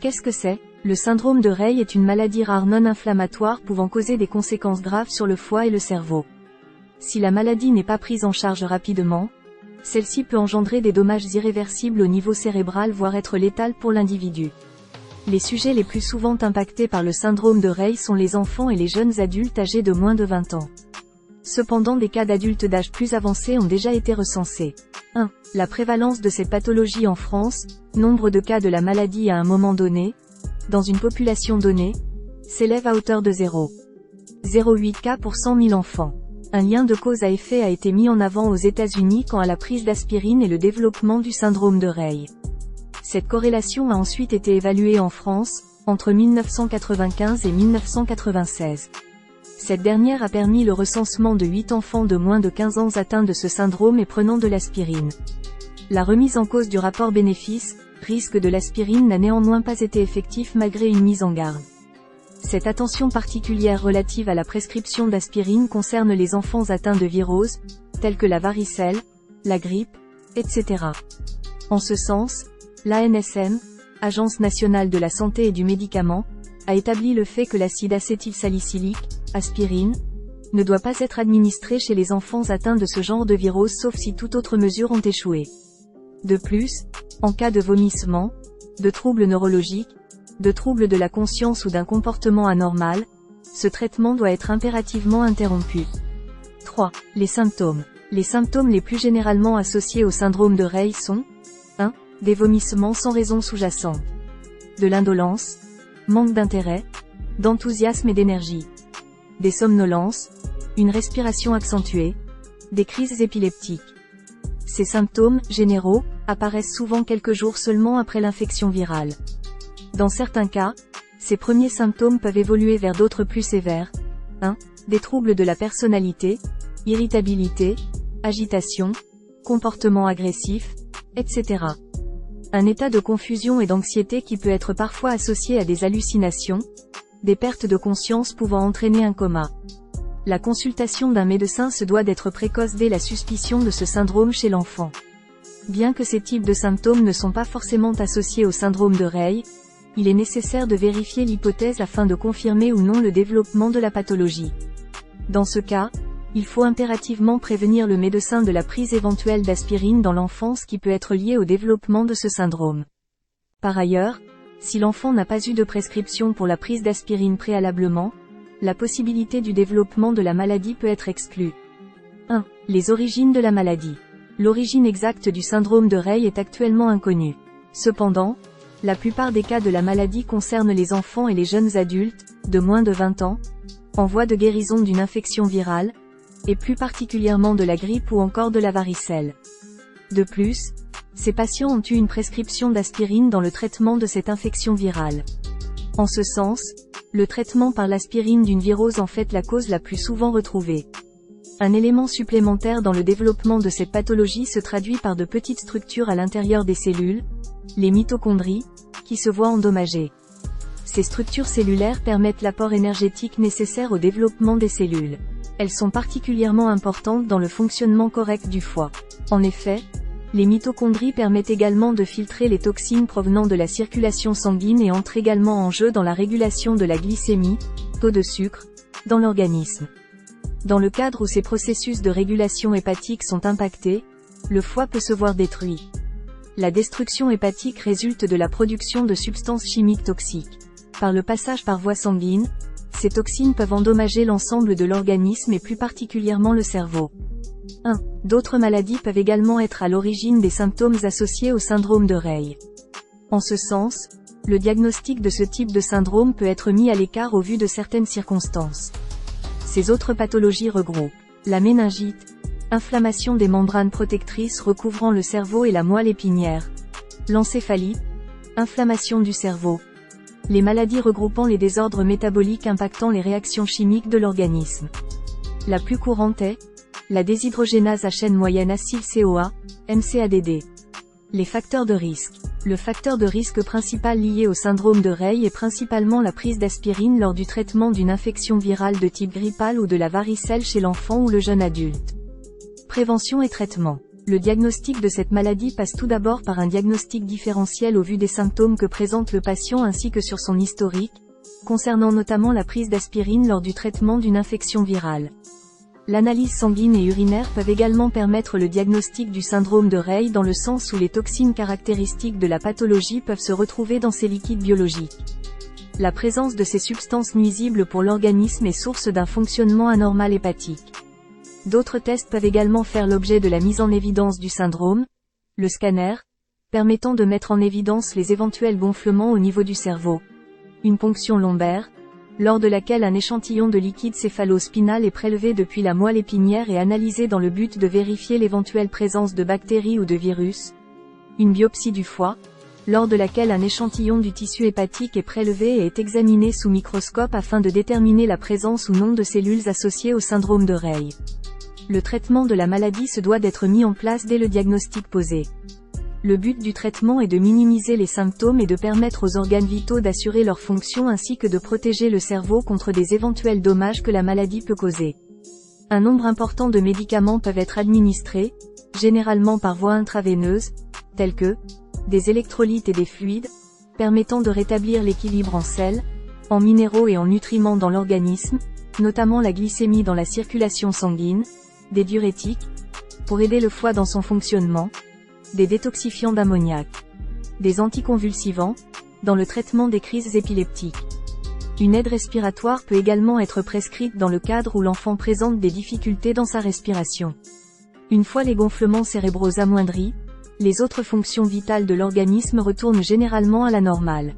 Qu'est-ce que c'est? Le syndrome de Rey est une maladie rare non inflammatoire pouvant causer des conséquences graves sur le foie et le cerveau. Si la maladie n'est pas prise en charge rapidement, celle-ci peut engendrer des dommages irréversibles au niveau cérébral voire être létale pour l'individu. Les sujets les plus souvent impactés par le syndrome de Rey sont les enfants et les jeunes adultes âgés de moins de 20 ans. Cependant des cas d'adultes d'âge plus avancé ont déjà été recensés. 1. La prévalence de cette pathologie en France, nombre de cas de la maladie à un moment donné, dans une population donnée, s'élève à hauteur de 0,08 cas pour 100 000 enfants. Un lien de cause à effet a été mis en avant aux États-Unis quant à la prise d'aspirine et le développement du syndrome de Rey. Cette corrélation a ensuite été évaluée en France, entre 1995 et 1996. Cette dernière a permis le recensement de 8 enfants de moins de 15 ans atteints de ce syndrome et prenant de l'aspirine. La remise en cause du rapport bénéfice-risque de l'aspirine n'a néanmoins pas été effective malgré une mise en garde. Cette attention particulière relative à la prescription d'aspirine concerne les enfants atteints de viroses, tels que la varicelle, la grippe, etc. En ce sens, l'ANSM, Agence nationale de la santé et du médicament, a établi le fait que l'acide acétylsalicylique, aspirine, ne doit pas être administré chez les enfants atteints de ce genre de virose sauf si toute autre mesure ont échoué. De plus, en cas de vomissement, de troubles neurologiques, de troubles de la conscience ou d'un comportement anormal, ce traitement doit être impérativement interrompu. 3. Les symptômes. Les symptômes les plus généralement associés au syndrome de Rey sont 1. Des vomissements sans raison sous-jacente. De l'indolence, manque d'intérêt, d'enthousiasme et d'énergie. Des somnolences, une respiration accentuée, des crises épileptiques. Ces symptômes, généraux, apparaissent souvent quelques jours seulement après l'infection virale. Dans certains cas, ces premiers symptômes peuvent évoluer vers d'autres plus sévères. 1. Des troubles de la personnalité, irritabilité, agitation, comportement agressif, etc. Un état de confusion et d'anxiété qui peut être parfois associé à des hallucinations, des pertes de conscience pouvant entraîner un coma. La consultation d'un médecin se doit d'être précoce dès la suspicion de ce syndrome chez l'enfant. Bien que ces types de symptômes ne sont pas forcément associés au syndrome de Rey, il est nécessaire de vérifier l'hypothèse afin de confirmer ou non le développement de la pathologie. Dans ce cas, il faut impérativement prévenir le médecin de la prise éventuelle d'aspirine dans l'enfance qui peut être liée au développement de ce syndrome. Par ailleurs, si l'enfant n'a pas eu de prescription pour la prise d'aspirine préalablement, la possibilité du développement de la maladie peut être exclue. 1. Les origines de la maladie. L'origine exacte du syndrome de Rey est actuellement inconnue. Cependant, la plupart des cas de la maladie concernent les enfants et les jeunes adultes, de moins de 20 ans, en voie de guérison d'une infection virale, et plus particulièrement de la grippe ou encore de la varicelle. De plus, ces patients ont eu une prescription d'aspirine dans le traitement de cette infection virale. En ce sens, le traitement par l'aspirine d'une virose en fait la cause la plus souvent retrouvée. Un élément supplémentaire dans le développement de cette pathologie se traduit par de petites structures à l'intérieur des cellules, les mitochondries, qui se voient endommagées. Ces structures cellulaires permettent l'apport énergétique nécessaire au développement des cellules. Elles sont particulièrement importantes dans le fonctionnement correct du foie. En effet, les mitochondries permettent également de filtrer les toxines provenant de la circulation sanguine et entrent également en jeu dans la régulation de la glycémie, taux de sucre, dans l'organisme. Dans le cadre où ces processus de régulation hépatique sont impactés, le foie peut se voir détruit. La destruction hépatique résulte de la production de substances chimiques toxiques. Par le passage par voie sanguine, ces toxines peuvent endommager l'ensemble de l'organisme et plus particulièrement le cerveau. 1. D'autres maladies peuvent également être à l'origine des symptômes associés au syndrome de Rey. En ce sens, le diagnostic de ce type de syndrome peut être mis à l'écart au vu de certaines circonstances. Ces autres pathologies regroupent la méningite, inflammation des membranes protectrices recouvrant le cerveau et la moelle épinière, l'encéphalite, inflammation du cerveau, les maladies regroupant les désordres métaboliques impactant les réactions chimiques de l'organisme. La plus courante est la déshydrogénase à chaîne moyenne acyl-CoA, MCADD. Les facteurs de risque. Le facteur de risque principal lié au syndrome de Rey est principalement la prise d'aspirine lors du traitement d'une infection virale de type grippal ou de la varicelle chez l'enfant ou le jeune adulte. Prévention et traitement. Le diagnostic de cette maladie passe tout d'abord par un diagnostic différentiel au vu des symptômes que présente le patient ainsi que sur son historique, concernant notamment la prise d'aspirine lors du traitement d'une infection virale. L'analyse sanguine et urinaire peuvent également permettre le diagnostic du syndrome de Rey dans le sens où les toxines caractéristiques de la pathologie peuvent se retrouver dans ces liquides biologiques. La présence de ces substances nuisibles pour l'organisme est source d'un fonctionnement anormal hépatique. D'autres tests peuvent également faire l'objet de la mise en évidence du syndrome, le scanner, permettant de mettre en évidence les éventuels gonflements au niveau du cerveau. Une ponction lombaire, lors de laquelle un échantillon de liquide céphalo-spinal est prélevé depuis la moelle épinière et analysé dans le but de vérifier l'éventuelle présence de bactéries ou de virus. Une biopsie du foie, lors de laquelle un échantillon du tissu hépatique est prélevé et est examiné sous microscope afin de déterminer la présence ou non de cellules associées au syndrome de Rey. Le traitement de la maladie se doit d'être mis en place dès le diagnostic posé. Le but du traitement est de minimiser les symptômes et de permettre aux organes vitaux d'assurer leur fonction ainsi que de protéger le cerveau contre des éventuels dommages que la maladie peut causer. Un nombre important de médicaments peuvent être administrés, généralement par voie intraveineuse, tels que des électrolytes et des fluides, permettant de rétablir l'équilibre en sels, en minéraux et en nutriments dans l'organisme, notamment la glycémie dans la circulation sanguine, des diurétiques, pour aider le foie dans son fonctionnement, des détoxifiants d'ammoniac, des anticonvulsivants, dans le traitement des crises épileptiques. Une aide respiratoire peut également être prescrite dans le cadre où l'enfant présente des difficultés dans sa respiration. Une fois les gonflements cérébraux amoindris, les autres fonctions vitales de l'organisme retournent généralement à la normale.